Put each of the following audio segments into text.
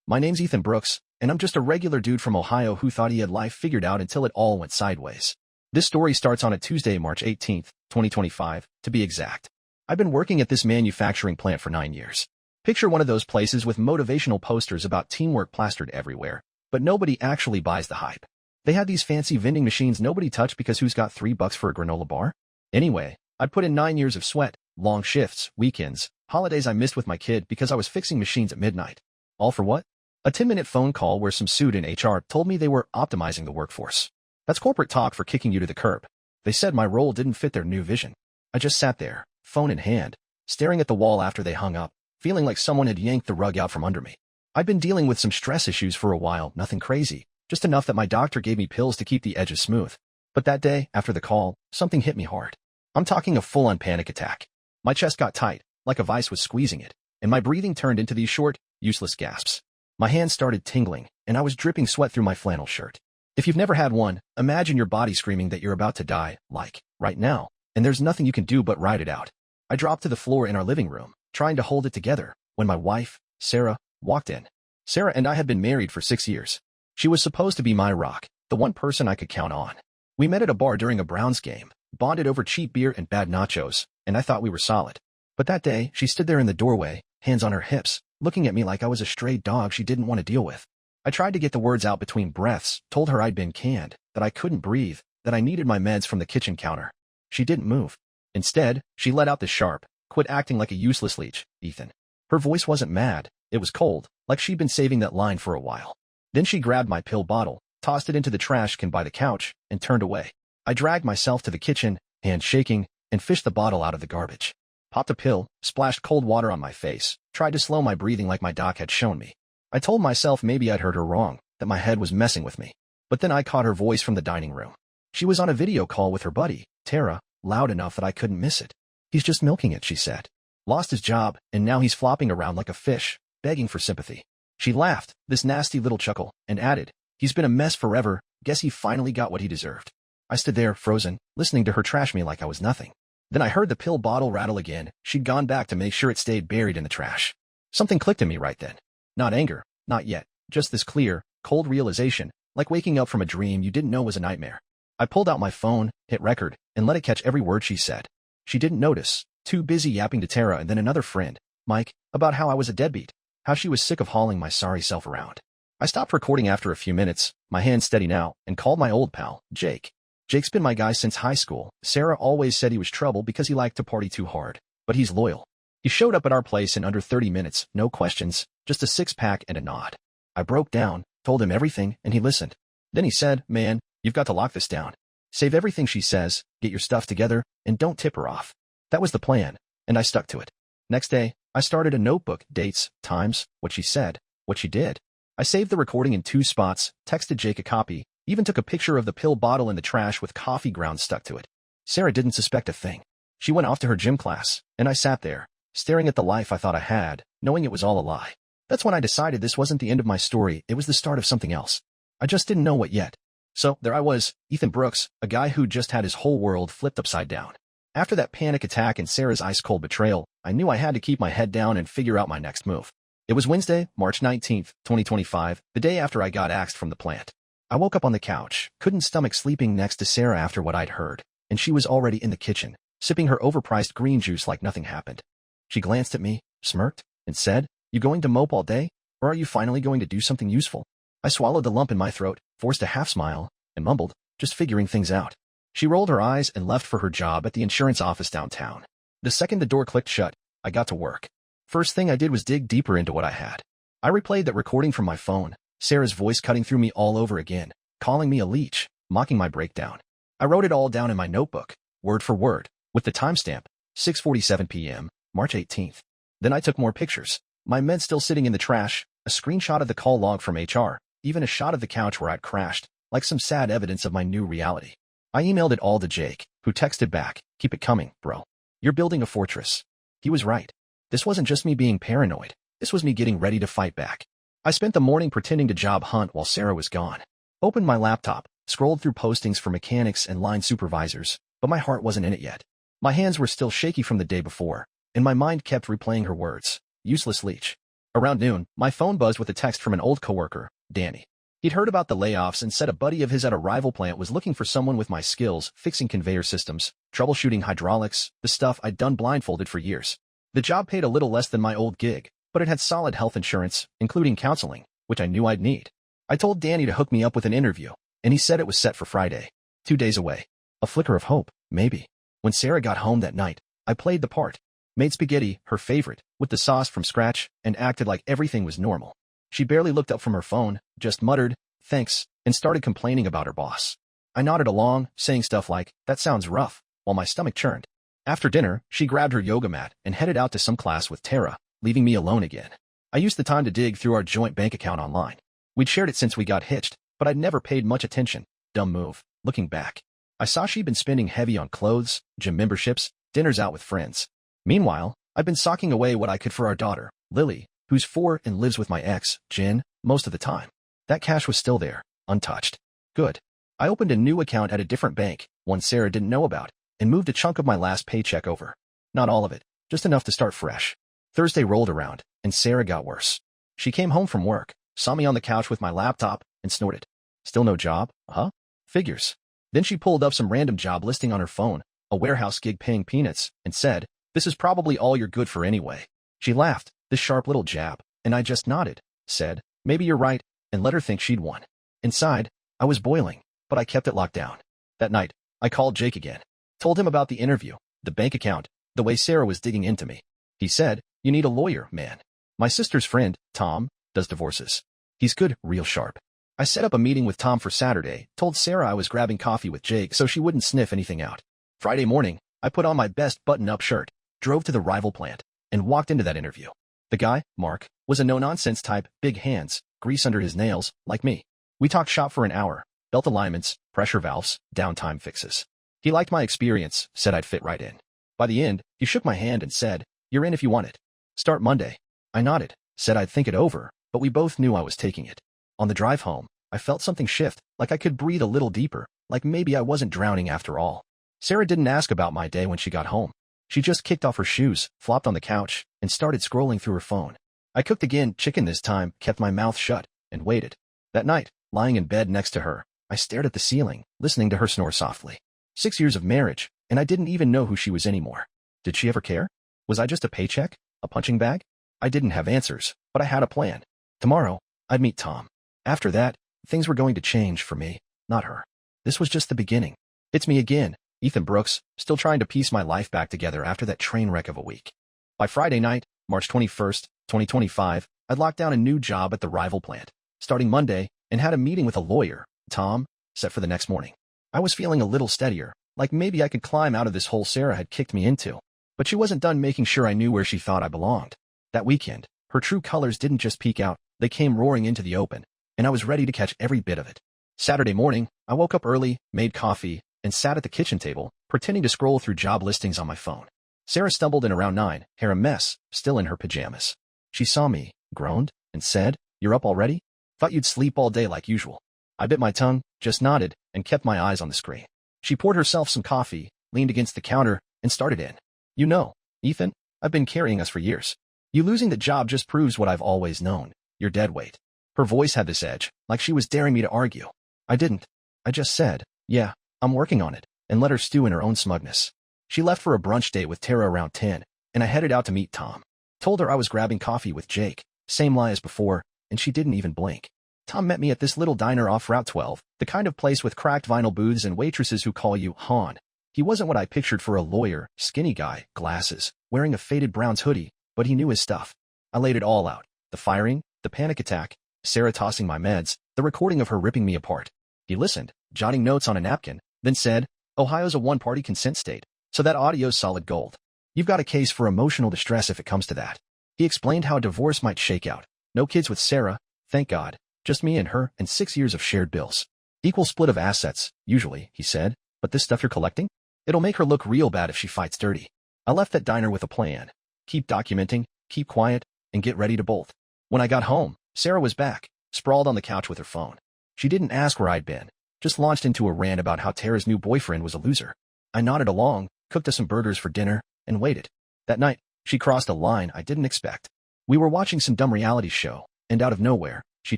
My name's Ethan Brooks, and I'm just a regular dude from Ohio who thought he had life figured out until it all went sideways. This story starts on a Tuesday, March 18th, 2025, to be exact. I've been working at this manufacturing plant for 9 years. Picture one of those places with motivational posters about teamwork plastered everywhere, but nobody actually buys the hype. They had these fancy vending machines nobody touched because who's got $3 for a granola bar? Anyway, I'd put in 9 years of sweat, long shifts, weekends, holidays I missed with my kid because I was fixing machines at midnight. All for what? A 10-minute phone call where some suit in HR told me they were optimizing the workforce. That's corporate talk for kicking you to the curb. They said my role didn't fit their new vision. I just sat there, phone in hand, staring at the wall after they hung up, feeling like someone had yanked the rug out from under me. I'd been dealing with some stress issues for a while, nothing crazy, just enough that my doctor gave me pills to keep the edges smooth. But that day, after the call, something hit me hard. I'm talking a full-on panic attack. My chest got tight, like a vice was squeezing it, and my breathing turned into these short, useless gasps. My hands started tingling, and I was dripping sweat through my flannel shirt. If you've never had one, imagine your body screaming that you're about to die, like, right now, and there's nothing you can do but ride it out. I dropped to the floor in our living room, trying to hold it together, when my wife, Sarah, walked in. Sarah and I had been married for 6 years. She was supposed to be my rock, the one person I could count on. We met at a bar during a Browns game, bonded over cheap beer and bad nachos, and I thought we were solid. But that day, she stood there in the doorway, hands on her hips, looking at me like I was a stray dog she didn't want to deal with. I tried to get the words out between breaths, told her I'd been canned, that I couldn't breathe, that I needed my meds from the kitchen counter. She didn't move. Instead, she let out the sharp, "Quit acting like a useless leech, Ethan." Her voice wasn't mad, it was cold, like she'd been saving that line for a while. Then she grabbed my pill bottle, tossed it into the trash can by the couch, and turned away. I dragged myself to the kitchen, hand shaking, and fished the bottle out of the garbage. Popped a pill, splashed cold water on my face, tried to slow my breathing like my doc had shown me. I told myself maybe I'd heard her wrong, that my head was messing with me. But then I caught her voice from the dining room. She was on a video call with her buddy, Tara, loud enough that I couldn't miss it. "He's just milking it," she said. "Lost his job, and now he's flopping around like a fish, begging for sympathy." She laughed, this nasty little chuckle, and added, "He's been a mess forever, guess he finally got what he deserved." I stood there, frozen, listening to her trash me like I was nothing. Then I heard the pill bottle rattle again. She'd gone back to make sure it stayed buried in the trash. Something clicked in me right then. Not anger, not yet, just this clear, cold realization, like waking up from a dream you didn't know was a nightmare. I pulled out my phone, hit record, and let it catch every word she said. She didn't notice, too busy yapping to Tara and then another friend, Mike, about how I was a deadbeat, how she was sick of hauling my sorry self around. I stopped recording after a few minutes, my hands steady now, and called my old pal, Jake. Jake's been my guy since high school. Sarah always said he was trouble because he liked to party too hard, but he's loyal. He showed up at our place in under 30 minutes, no questions, just a six-pack and a nod. I broke down, told him everything, and he listened. Then he said, "Man, you've got to lock this down. Save everything she says, get your stuff together, and don't tip her off." That was the plan, and I stuck to it. Next day, I started a notebook, dates, times, what she said, what she did. I saved the recording in 2 spots, texted Jake a copy, even took a picture of the pill bottle in the trash with coffee grounds stuck to it. Sarah didn't suspect a thing. She went off to her gym class, and I sat there, staring at the life I thought I had, knowing it was all a lie. That's when I decided this wasn't the end of my story, it was the start of something else. I just didn't know what yet. So, there I was, Ethan Brooks, a guy who just had his whole world flipped upside down. After that panic attack and Sarah's ice-cold betrayal, I knew I had to keep my head down and figure out my next move. It was Wednesday, March 19th, 2025, the day after I got axed from the plant. I woke up on the couch, couldn't stomach sleeping next to Sarah after what I'd heard, and she was already in the kitchen, sipping her overpriced green juice like nothing happened. She glanced at me, smirked, and said, "You going to mope all day, or are you finally going to do something useful?" I swallowed the lump in my throat, forced a half-smile, and mumbled, "Just figuring things out." She rolled her eyes and left for her job at the insurance office downtown. The second the door clicked shut, I got to work. First thing I did was dig deeper into what I had. I replayed that recording from my phone, Sarah's voice cutting through me all over again, calling me a leech, mocking my breakdown. I wrote it all down in my notebook, word for word, with the timestamp, 6:47 p.m., March 18th. Then I took more pictures, my meds still sitting in the trash, a screenshot of the call log from HR, even a shot of the couch where I'd crashed, like some sad evidence of my new reality. I emailed it all to Jake, who texted back, "Keep it coming, bro. You're building a fortress." He was right. This wasn't just me being paranoid. This was me getting ready to fight back. I spent the morning pretending to job hunt while Sarah was gone. Opened my laptop, scrolled through postings for mechanics and line supervisors, but my heart wasn't in it yet. My hands were still shaky from the day before, and my mind kept replaying her words. "Useless leech." Around noon, my phone buzzed with a text from an old coworker, Danny. He'd heard about the layoffs and said a buddy of his at a rival plant was looking for someone with my skills, fixing conveyor systems, troubleshooting hydraulics, the stuff I'd done blindfolded for years. The job paid a little less than my old gig, but it had solid health insurance, including counseling, which I knew I'd need. I told Danny to hook me up with an interview, and he said it was set for Friday. 2 days away. A flicker of hope, maybe. When Sarah got home that night, I played the part. Made spaghetti, her favorite, with the sauce from scratch, and acted like everything was normal. She barely looked up from her phone, just muttered, "Thanks," and started complaining about her boss. I nodded along, saying stuff like, "That sounds rough," while my stomach churned. After dinner, she grabbed her yoga mat and headed out to some class with Tara, leaving me alone again. I used the time to dig through our joint bank account online. We'd shared it since we got hitched, but I'd never paid much attention. Dumb move, looking back. I saw she'd been spending heavy on clothes, gym memberships, dinners out with friends. Meanwhile, I'd been socking away what I could for our daughter, Lily, who's 4 and lives with my ex, Jen, most of the time. That cash was still there, untouched. Good. I opened a new account at a different bank, one Sarah didn't know about, and moved a chunk of my last paycheck over. Not all of it, just enough to start fresh. Thursday rolled around, and Sarah got worse. She came home from work, saw me on the couch with my laptop, and snorted. "Still no job, huh? Figures." Then she pulled up some random job listing on her phone, a warehouse gig paying peanuts, and said, "This is probably all you're good for anyway." She laughed, this sharp little jab, and I just nodded, said, "Maybe you're right," and let her think she'd won. Inside, I was boiling, but I kept it locked down. That night, I called Jake again. Told him about the interview, the bank account, the way Sarah was digging into me. He said, "You need a lawyer, man. My sister's friend, Tom, does divorces. He's good, real sharp." I set up a meeting with Tom for Saturday, told Sarah I was grabbing coffee with Jake so she wouldn't sniff anything out. Friday morning, I put on my best button-up shirt, drove to the rival plant, and walked into that interview. The guy, Mark, was a no-nonsense type, big hands, grease under his nails, like me. We talked shop for an hour, belt alignments, pressure valves, downtime fixes. He liked my experience, said I'd fit right in. By the end, he shook my hand and said, "You're in if you want it. Start Monday." I nodded, said I'd think it over, but we both knew I was taking it. On the drive home, I felt something shift, like I could breathe a little deeper, like maybe I wasn't drowning after all. Sarah didn't ask about my day when she got home. She just kicked off her shoes, flopped on the couch, and started scrolling through her phone. I cooked again, chicken this time, kept my mouth shut, and waited. That night, lying in bed next to her, I stared at the ceiling, listening to her snore softly. 6 years of marriage, and I didn't even know who she was anymore. Did she ever care? Was I just a paycheck? A punching bag? I didn't have answers, but I had a plan. Tomorrow, I'd meet Tom. After that, things were going to change for me, not her. This was just the beginning. It's me again, Ethan Brooks, still trying to piece my life back together after that train wreck of a week. By Friday night, March 21st, 2025, I'd locked down a new job at the rival plant, starting Monday, and had a meeting with a lawyer, Tom, set for the next morning. I was feeling a little steadier, like maybe I could climb out of this hole Sarah had kicked me into. But she wasn't done making sure I knew where she thought I belonged. That weekend, her true colors didn't just peek out, they came roaring into the open, and I was ready to catch every bit of it. Saturday morning, I woke up early, made coffee, and sat at the kitchen table, pretending to scroll through job listings on my phone. Sarah stumbled in around 9, hair a mess, still in her pajamas. She saw me, groaned, and said, "You're up already? Thought you'd sleep all day like usual." I bit my tongue, just nodded, and kept my eyes on the screen. She poured herself some coffee, leaned against the counter, and started in. "You know, Ethan, I've been carrying us for years. You losing the job just proves what I've always known. You're dead weight." Her voice had this edge, like she was daring me to argue. I didn't. I just said, "Yeah, I'm working on it," and let her stew in her own smugness. She left for a brunch date with Tara around 10, and I headed out to meet Tom. Told her I was grabbing coffee with Jake, same lie as before, and she didn't even blink. Tom met me at this little diner off Route 12, the kind of place with cracked vinyl booths and waitresses who call you Han. He wasn't what I pictured for a lawyer, skinny guy, glasses, wearing a faded Browns hoodie, but he knew his stuff. I laid it all out. The firing, the panic attack, Sarah tossing my meds, the recording of her ripping me apart. He listened, jotting notes on a napkin, then said, "Ohio's a one-party consent state, so that audio's solid gold. You've got a case for emotional distress if it comes to that." He explained how a divorce might shake out. No kids with Sarah, thank God, just me and her and 6 years of shared bills. Equal split of assets, usually, he said, but this stuff you're collecting? It'll make her look real bad if she fights dirty. I left that diner with a plan. Keep documenting, keep quiet, and get ready to bolt. When I got home, Sarah was back, sprawled on the couch with her phone. She didn't ask where I'd been, just launched into a rant about how Tara's new boyfriend was a loser. I nodded along, cooked us some burgers for dinner, and waited. That night, she crossed a line I didn't expect. We were watching some dumb reality show, and out of nowhere, she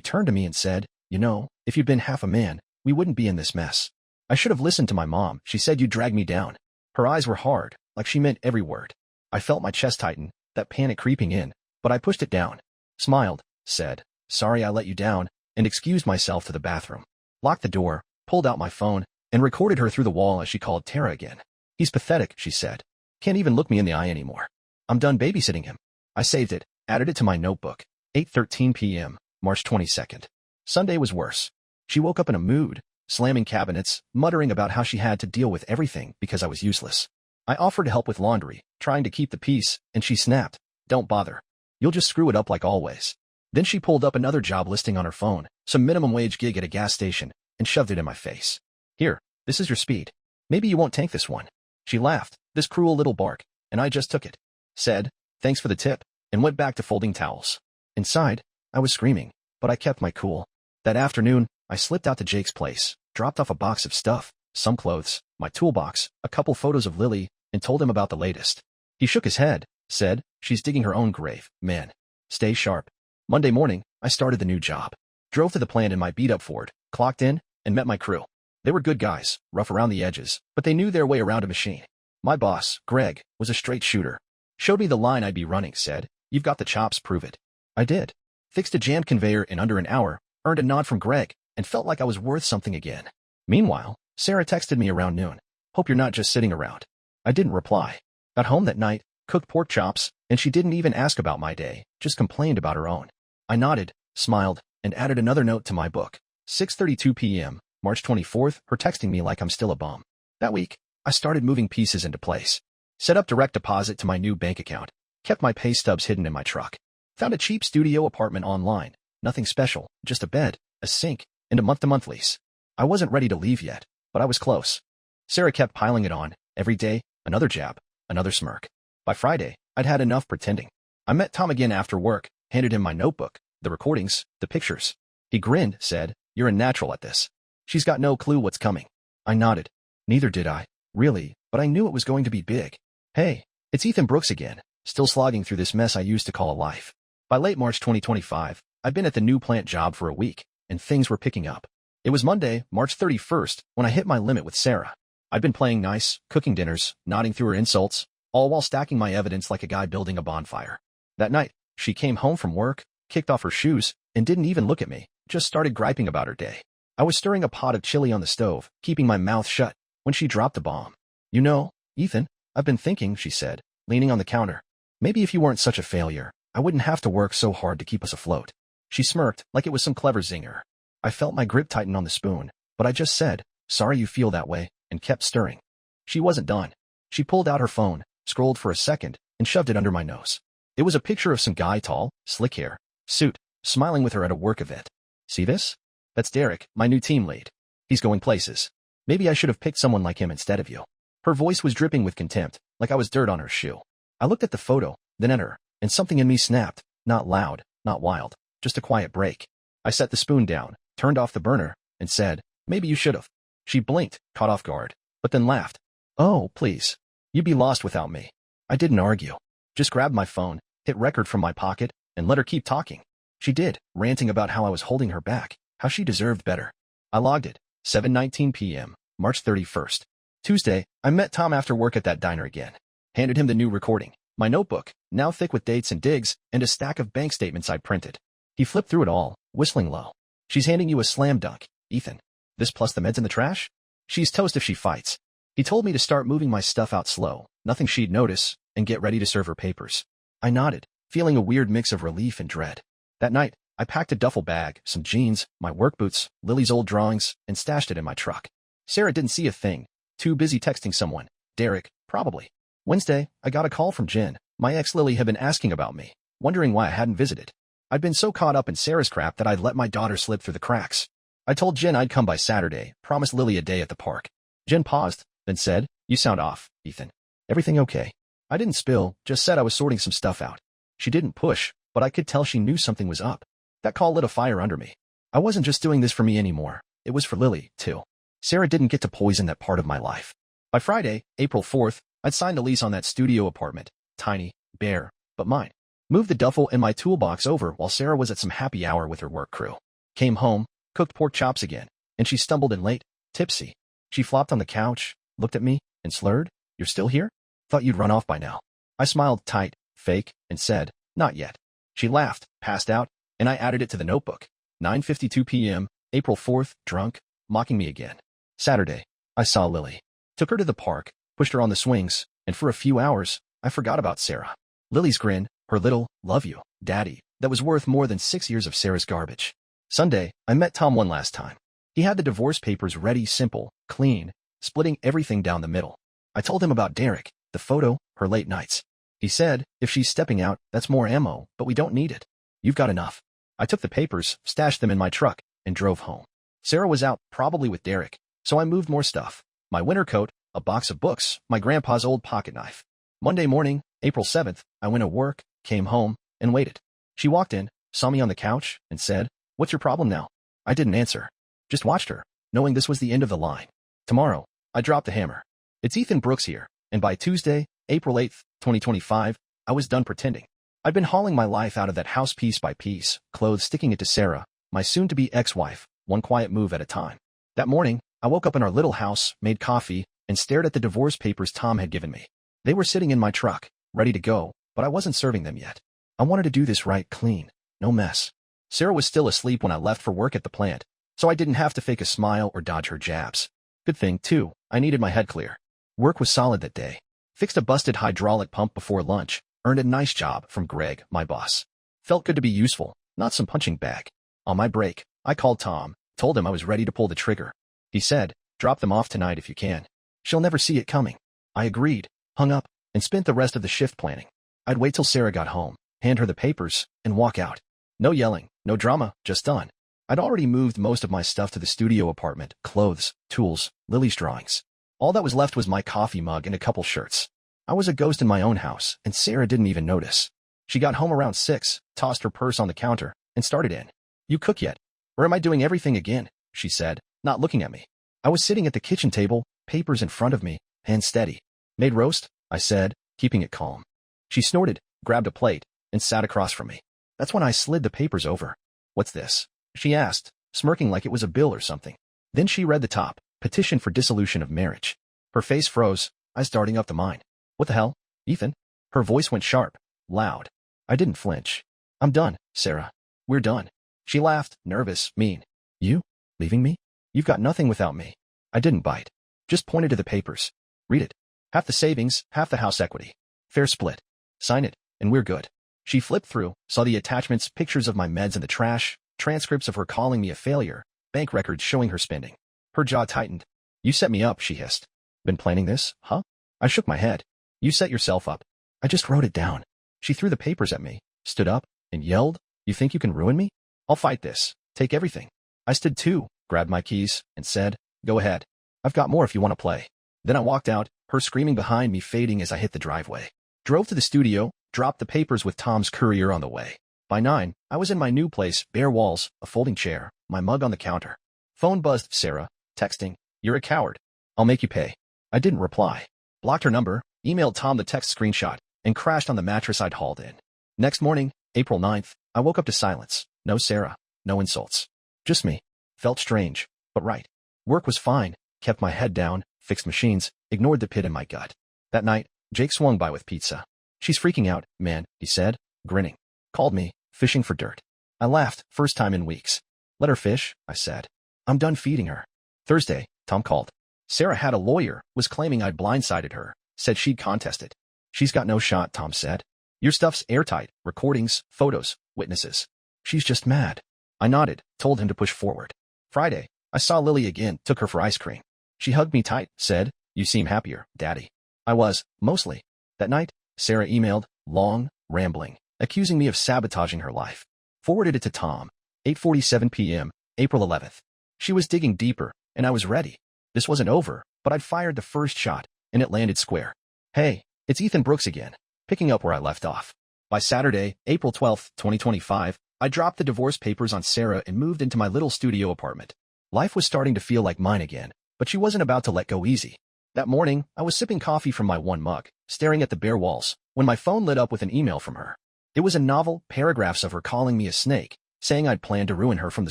turned to me and said, "You know, if you'd been half a man, we wouldn't be in this mess." I should have listened to my mom. She said you'd drag me down. Her eyes were hard, like she meant every word. I felt my chest tighten, that panic creeping in, but I pushed it down, smiled, said, "Sorry I let you down," and excused myself to the bathroom. Locked the door, pulled out my phone, and recorded her through the wall as she called Tara again. "He's pathetic," she said. "Can't even look me in the eye anymore. I'm done babysitting him." I saved it, added it to my notebook. 8:13 p.m., March 22nd. Sunday was worse. She woke up in a mood, slamming cabinets, muttering about how she had to deal with everything because I was useless. I offered to help with laundry, trying to keep the peace, and she snapped, "Don't bother. You'll just screw it up like always." Then she pulled up another job listing on her phone, some minimum wage gig at a gas station, and shoved it in my face. "Here, this is your speed. Maybe you won't tank this one." She laughed, this cruel little bark, and I just took it. Said, "Thanks for the tip," and went back to folding towels. Inside, I was screaming, but I kept my cool. That afternoon, I slipped out to Jake's place, dropped off a box of stuff, some clothes, my toolbox, a couple photos of Lily, and told him about the latest. He shook his head, said, "She's digging her own grave, man. Stay sharp." Monday morning, I started the new job. Drove to the plant in my beat-up Ford, clocked in, and met my crew. They were good guys, rough around the edges, but they knew their way around a machine. My boss, Greg, was a straight shooter. Showed me the line I'd be running, said, "You've got the chops, prove it." I did. Fixed a jammed conveyor in under an hour, earned a nod from Greg, and felt like I was worth something again. Meanwhile, Sarah texted me around noon. "Hope you're not just sitting around." I didn't reply. Got home that night, cooked pork chops, and she didn't even ask about my day, just complained about her own. I nodded, smiled, and added another note to my book. 6:32 p.m., March 24th, her texting me like I'm still a bum. That week, I started moving pieces into place. Set up direct deposit to my new bank account. Kept my pay stubs hidden in my truck. Found a cheap studio apartment online. Nothing special, just a bed, a sink, and a month-to-month lease. I wasn't ready to leave yet, but I was close. Sarah kept piling it on. Every day, another jab, another smirk. By Friday, I'd had enough pretending. I met Tom again after work, handed him my notebook, the recordings, the pictures. He grinned, said, "You're a natural at this." "She's got no clue what's coming." I nodded. Neither did I, really, but I knew it was going to be big. Hey, it's Ethan Brooks again, still slogging through this mess I used to call a life. By late March 2025, I'd been at the new plant job for a week, and things were picking up. It was Monday, March 31st, when I hit my limit with Sarah. I'd been playing nice, cooking dinners, nodding through her insults, all while stacking my evidence like a guy building a bonfire. That night, she came home from work, kicked off her shoes, and didn't even look at me, just started griping about her day. I was stirring a pot of chili on the stove, keeping my mouth shut, when she dropped a bomb. "You know, Ethan, I've been thinking," she said, leaning on the counter. "Maybe if you weren't such a failure, I wouldn't have to work so hard to keep us afloat." She smirked, like it was some clever zinger. I felt my grip tighten on the spoon, but I just said, "Sorry you feel that way," and kept stirring. She wasn't done. She pulled out her phone, scrolled for a second, and shoved it under my nose. It was a picture of some guy, tall, slick hair, suit, smiling with her at a work event. "See this? That's Derek, my new team lead. He's going places. Maybe I should have picked someone like him instead of you." Her voice was dripping with contempt, like I was dirt on her shoe. I looked at the photo, then at her, and something in me snapped, not loud, not wild, just a quiet break. I set the spoon down, turned off the burner, and said, "Maybe you should have." She blinked, caught off guard, but then laughed. "Oh, please. You'd be lost without me." I didn't argue. Just grabbed my phone, hit record from my pocket, and let her keep talking. She did, ranting about how I was holding her back, how she deserved better. I logged it. 7:19 p.m., March 31st. Tuesday, I met Tom after work at that diner again. Handed him the new recording, my notebook, now thick with dates and digs, and a stack of bank statements I'd printed. He flipped through it all, whistling low. "She's handing you a slam dunk, Ethan. This plus the meds in the trash? She's toast if she fights." He told me to start moving my stuff out slow, nothing she'd notice, and get ready to serve her papers. I nodded, feeling a weird mix of relief and dread. That night, I packed a duffel bag, some jeans, my work boots, Lily's old drawings, and stashed it in my truck. Sarah didn't see a thing, too busy texting someone. Derek, probably. Wednesday, I got a call from Jen. My ex Lily had been asking about me, wondering why I hadn't visited. I'd been so caught up in Sarah's crap that I'd let my daughter slip through the cracks. I told Jen I'd come by Saturday, promised Lily a day at the park. Jen paused, then said, "You sound off, Ethan. Everything okay?" I didn't spill, just said I was sorting some stuff out. She didn't push, but I could tell she knew something was up. That call lit a fire under me. I wasn't just doing this for me anymore. It was for Lily, too. Sarah didn't get to poison that part of my life. By Friday, April 4th, I'd signed a lease on that studio apartment. Tiny, bare, but mine. Moved the duffel in my toolbox over while Sarah was at some happy hour with her work crew. Came home, cooked pork chops again, and she stumbled in late, tipsy. She flopped on the couch, looked at me, and slurred, "You're still here? Thought you'd run off by now." I smiled tight, fake, and said, "Not yet." She laughed, passed out, and I added it to the notebook. 9:52 p.m., April 4th, drunk, mocking me again. Saturday, I saw Lily. Took her to the park, pushed her on the swings, and for a few hours, I forgot about Sarah. Lily's grin, her little, "Love you, Daddy," that was worth more than 6 years of Sarah's garbage. Sunday, I met Tom one last time. He had the divorce papers ready, simple, clean, splitting everything down the middle. I told him about Derek, the photo, her late nights. He said, "If she's stepping out, that's more ammo, but we don't need it. You've got enough." I took the papers, stashed them in my truck, and drove home. Sarah was out, probably with Derek, so I moved more stuff. My winter coat, a box of books, my grandpa's old pocket knife. Monday morning, April 7th, I went to work, came home, and waited. She walked in, saw me on the couch, and said, "What's your problem now?" I didn't answer. Just watched her, knowing this was the end of the line. Tomorrow, I dropped the hammer. It's Ethan Brooks here, and by Tuesday, April 8th, 2025, I was done pretending. I'd been hauling my life out of that house piece by piece, clothes sticking it to Sarah, my soon-to-be ex-wife, one quiet move at a time. That morning, I woke up in our little house, made coffee, and stared at the divorce papers Tom had given me. They were sitting in my truck, ready to go, but I wasn't serving them yet. I wanted to do this right, clean, no mess. Sarah was still asleep when I left for work at the plant, so I didn't have to fake a smile or dodge her jabs. Good thing, too, I needed my head clear. Work was solid that day. Fixed a busted hydraulic pump before lunch, earned a nice job from Greg, my boss. Felt good to be useful, not some punching bag. On my break, I called Tom, told him I was ready to pull the trigger. He said, "Drop them off tonight if you can. She'll never see it coming." I agreed, hung up, and spent the rest of the shift planning. I'd wait till Sarah got home, hand her the papers, and walk out. No yelling, no drama, just done. I'd already moved most of my stuff to the studio apartment, clothes, tools, Lily's drawings. All that was left was my coffee mug and a couple shirts. I was a ghost in my own house, and Sarah didn't even notice. She got home around 6, tossed her purse on the counter, and started in. "You cook yet? Or am I doing everything again?" she said, not looking at me. I was sitting at the kitchen table, papers in front of me, hands steady. "Made roast?" I said, keeping it calm. She snorted, grabbed a plate, and sat across from me. That's when I slid the papers over. "What's this?" she asked, smirking like it was a bill or something. Then she read the top, "Petition for dissolution of marriage." Her face froze, eyes darting up to mine. "What the hell, Ethan?" Her voice went sharp, loud. I didn't flinch. "I'm done, Sarah. We're done." She laughed, nervous, mean. "You? Leaving me? You've got nothing without me." I didn't bite. Just pointed to the papers. "Read it. Half the savings, half the house equity. Fair split. Sign it, and we're good." She flipped through, saw the attachments, pictures of my meds in the trash, transcripts of her calling me a failure, bank records showing her spending. Her jaw tightened. "You set me up," she hissed. "Been planning this, huh?" I shook my head. "You set yourself up. I just wrote it down." She threw the papers at me, stood up, and yelled, "You think you can ruin me? I'll fight this. Take everything." I stood too, grabbed my keys, and said, "Go ahead. I've got more if you want to play." Then I walked out, her screaming behind me fading as I hit the driveway. Drove to the studio, dropped the papers with Tom's courier on the way. By 9, I was in my new place, bare walls, a folding chair, my mug on the counter. Phone buzzed, Sarah, texting, "You're a coward. I'll make you pay." I didn't reply. Blocked her number, emailed Tom the text screenshot, and crashed on the mattress I'd hauled in. Next morning, April 9th, I woke up to silence. No Sarah, no insults. Just me. Felt strange, but right. Work was fine, kept my head down, fixed machines, ignored the pit in my gut. That night, Jake swung by with pizza. "She's freaking out, man," he said, grinning. Called me, fishing for dirt. I laughed, first time in weeks. "Let her fish," I said. "I'm done feeding her." Thursday, Tom called. Sarah had a lawyer, was claiming I'd blindsided her, said she'd contest it. "She's got no shot," Tom said. "Your stuff's airtight, recordings, photos, witnesses. She's just mad." I nodded, told him to push forward. Friday, I saw Lily again, took her for ice cream. She hugged me tight, said, "You seem happier, Daddy." I was, mostly. That night, Sarah emailed, long, rambling, accusing me of sabotaging her life. Forwarded it to Tom. 8:47 p.m., April 11th. She was digging deeper, and I was ready. This wasn't over, but I'd fired the first shot, and it landed square. "Hey, it's Ethan Brooks again," picking up where I left off. By Saturday, April 12th, 2025, I dropped the divorce papers on Sarah and moved into my little studio apartment. Life was starting to feel like mine again, but she wasn't about to let go easy. That morning, I was sipping coffee from my one mug, staring at the bare walls, when my phone lit up with an email from her. It was a novel, paragraphs of her calling me a snake, saying I'd planned to ruin her from the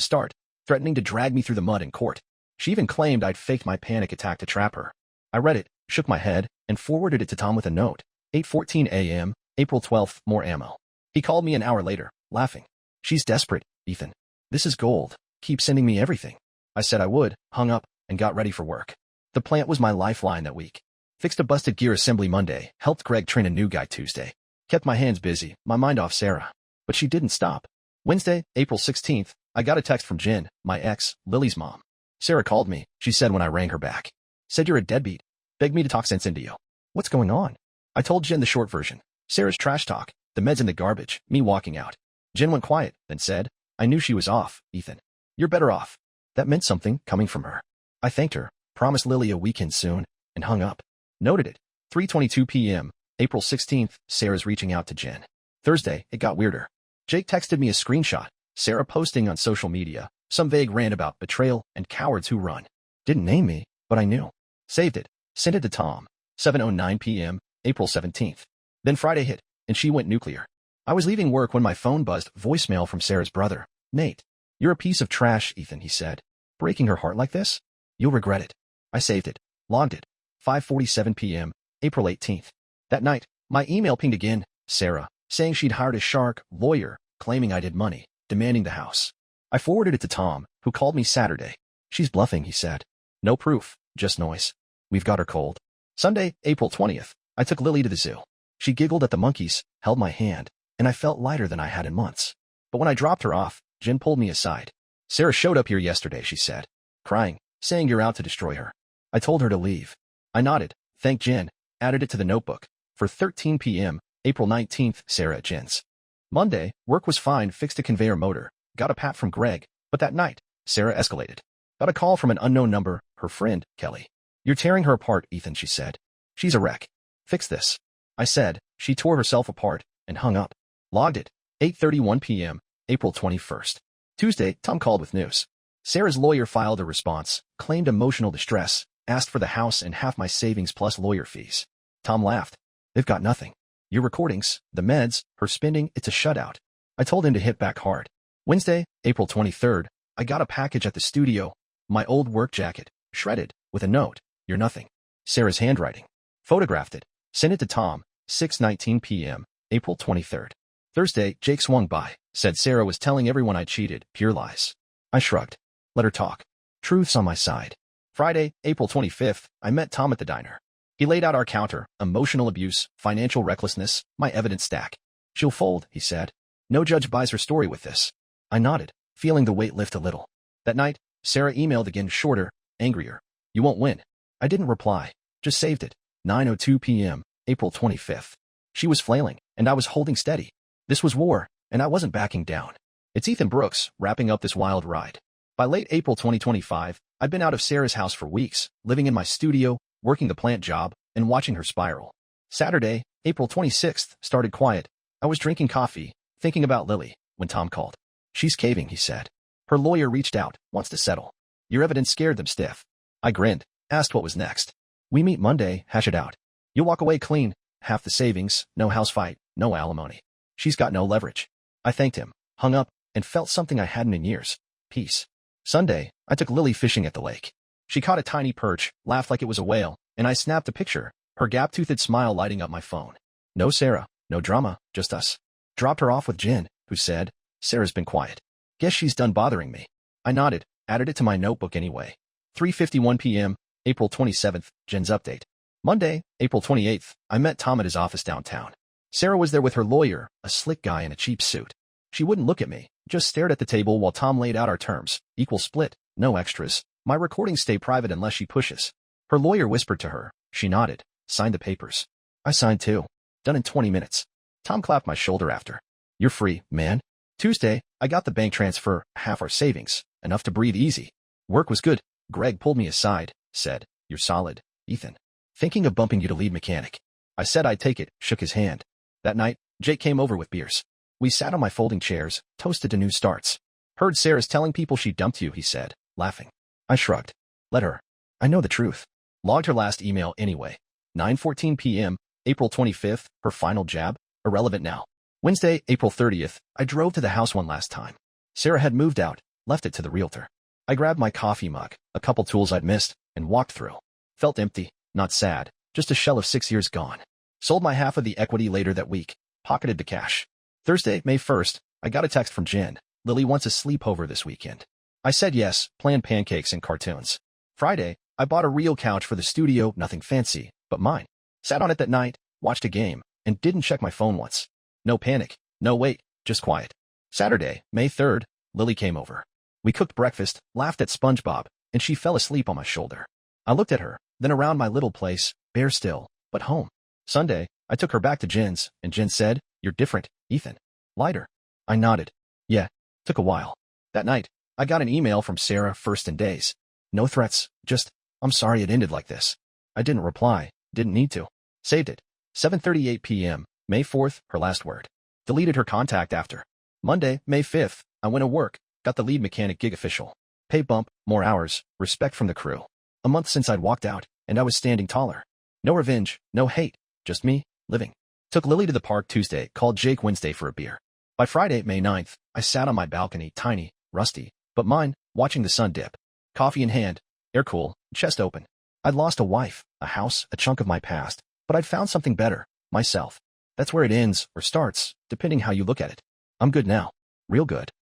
start, threatening to drag me through the mud in court. She even claimed I'd faked my panic attack to trap her. I read it, shook my head, and forwarded it to Tom with a note. 8:14 a.m., April 12th, more ammo. He called me an hour later, laughing. She's desperate, Ethan. This is gold. Keep sending me everything. I said I would, hung up, and got ready for work. The plant was my lifeline that week. Fixed a busted gear assembly Monday, helped Greg train a new guy Tuesday. Kept my hands busy, my mind off Sarah. But she didn't stop. Wednesday, April 16th, I got a text from Jen, my ex, Lily's mom. Sarah called me, she said when I rang her back. Said you're a deadbeat. Begged me to talk sense into you. What's going on? I told Jen the short version. Sarah's trash talk, the meds in the garbage, me walking out. Jen went quiet, then said, I knew she was off, Ethan. You're better off. That meant something, coming from her. I thanked her, promised Lily a weekend soon, and hung up. Noted it. 3:22 p.m., April 16th, Sarah's reaching out to Jen. Thursday, it got weirder. Jake texted me a screenshot, Sarah posting on social media, some vague rant about betrayal and cowards who run. Didn't name me, but I knew. Saved it. Sent it to Tom. 7:09 p.m., April 17th. Then Friday hit, and she went nuclear. I was leaving work when my phone buzzed, voicemail from Sarah's brother, Nate. You're a piece of trash, Ethan, he said. Breaking her heart like this? You'll regret it. I saved it. Logged it. 5:47 p.m., April 18th. That night, my email pinged again, Sarah, saying she'd hired a shark lawyer, claiming I did money, demanding the house. I forwarded it to Tom, who called me Saturday. She's bluffing, he said. No proof, just noise. We've got her cold. Sunday, April 20th, I took Lily to the zoo. She giggled at the monkeys, held my hand, and I felt lighter than I had in months. But when I dropped her off, Jen pulled me aside. Sarah showed up here yesterday, she said, crying, saying you're out to destroy her. I told her to leave. I nodded, thanked Jen, added it to the notebook. For 13 p.m., April 19th, Sarah at Jen's. Monday, work was fine, fixed a conveyor motor, got a pat from Greg, but that night, Sarah escalated. Got a call from an unknown number, her friend, Kelly. You're tearing her apart, Ethan, she said. She's a wreck. Fix this. I said. She tore herself apart and hung up. Logged it. 8:31 p.m., April 21st. Tuesday, Tom called with news. Sarah's lawyer filed a response, claimed emotional distress, asked for the house and half my savings plus lawyer fees. Tom laughed. They've got nothing. Your recordings, the meds, her spending, it's a shutout. I told him to hit back hard. Wednesday, April 23rd, I got a package at the studio. My old work jacket, shredded, with a note. You're nothing. Sarah's handwriting. Photographed it. Sent it to Tom. 6:19 p.m., April 23rd. Thursday, Jake swung by, said Sarah was telling everyone I cheated, pure lies. I shrugged. Let her talk. Truth's on my side. Friday, April 25th, I met Tom at the diner. He laid out our counter, emotional abuse, financial recklessness, my evidence stack. She'll fold, he said. No judge buys her story with this. I nodded, feeling the weight lift a little. That night, Sarah emailed again, shorter, angrier. You won't win. I didn't reply, just saved it. 9:02 p.m., April 25th. She was flailing, and I was holding steady. This was war, and I wasn't backing down. It's Ethan Brooks, wrapping up this wild ride. By late April 2025, I'd been out of Sarah's house for weeks, living in my studio, working the plant job, and watching her spiral. Saturday, April 26th, started quiet. I was drinking coffee, thinking about Lily, when Tom called. She's caving, he said. Her lawyer reached out, wants to settle. Your evidence scared them stiff. I grinned, asked what was next. We meet Monday, hash it out. You'll walk away clean, half the savings, no house fight, no alimony. She's got no leverage. I thanked him, hung up, and felt something I hadn't in years. Peace. Sunday, I took Lily fishing at the lake. She caught a tiny perch, laughed like it was a whale, and I snapped a picture, her gap-toothed smile lighting up my phone. No Sarah, no drama, just us. Dropped her off with Jen, who said, Sarah's been quiet. Guess she's done bothering me. I nodded, added it to my notebook anyway. 3:51 p.m., April 27th, Jen's update. Monday, April 28th, I met Tom at his office downtown. Sarah was there with her lawyer, a slick guy in a cheap suit. She wouldn't look at me, just stared at the table while Tom laid out our terms. Equal split, no extras. My recordings stay private unless she pushes. Her lawyer whispered to her. She nodded, signed the papers. I signed too. Done in 20 minutes. Tom clapped my shoulder after. You're free, man. Tuesday, I got the bank transfer, half our savings, enough to breathe easy. Work was good. Greg pulled me aside, said, You're solid, Ethan. Thinking of bumping you to lead mechanic. I said I'd take it, shook his hand. That night, Jake came over with beers. We sat on my folding chairs, toasted to new starts. Heard Sarah's telling people she dumped you, he said, laughing. I shrugged. Let her. I know the truth. Logged her last email anyway. 9:14 p.m., April 25th, her final jab, irrelevant now. Wednesday, April 30th, I drove to the house one last time. Sarah had moved out, left it to the realtor. I grabbed my coffee mug, a couple tools I'd missed, and walked through. Felt empty, not sad, just a shell of 6 years gone. Sold my half of the equity later that week, pocketed the cash. Thursday, May 1st, I got a text from Jen. Lily wants a sleepover this weekend. I said yes, planned pancakes and cartoons. Friday, I bought a real couch for the studio, nothing fancy, but mine. Sat on it that night, watched a game, and didn't check my phone once. No panic, no wait, just quiet. Saturday, May 3rd, Lily came over. We cooked breakfast, laughed at SpongeBob, and she fell asleep on my shoulder. I looked at her, then around my little place, bare still, but home. Sunday, I took her back to Jen's, and Jen said, "You're different, Ethan. Lighter." I nodded. Yeah, took a while. That night, I got an email from Sarah, first in days. No threats, just, "I'm sorry it ended like this." I didn't reply, didn't need to. Saved it. 7:38 p.m., May 4th, her last word. Deleted her contact after. Monday, May 5th, I went to work, got the lead mechanic gig official. Pay bump, more hours, respect from the crew. A month since I'd walked out, and I was standing taller. No revenge, no hate, just me, living. Took Lily to the park Tuesday, called Jake Wednesday for a beer. By Friday, May 9th, I sat on my balcony, tiny, rusty, but mine, watching the sun dip. Coffee in hand, air cool, chest open. I'd lost a wife, a house, a chunk of my past, but I'd found something better, myself. That's where it ends, or starts, depending how you look at it. I'm good now. Real good.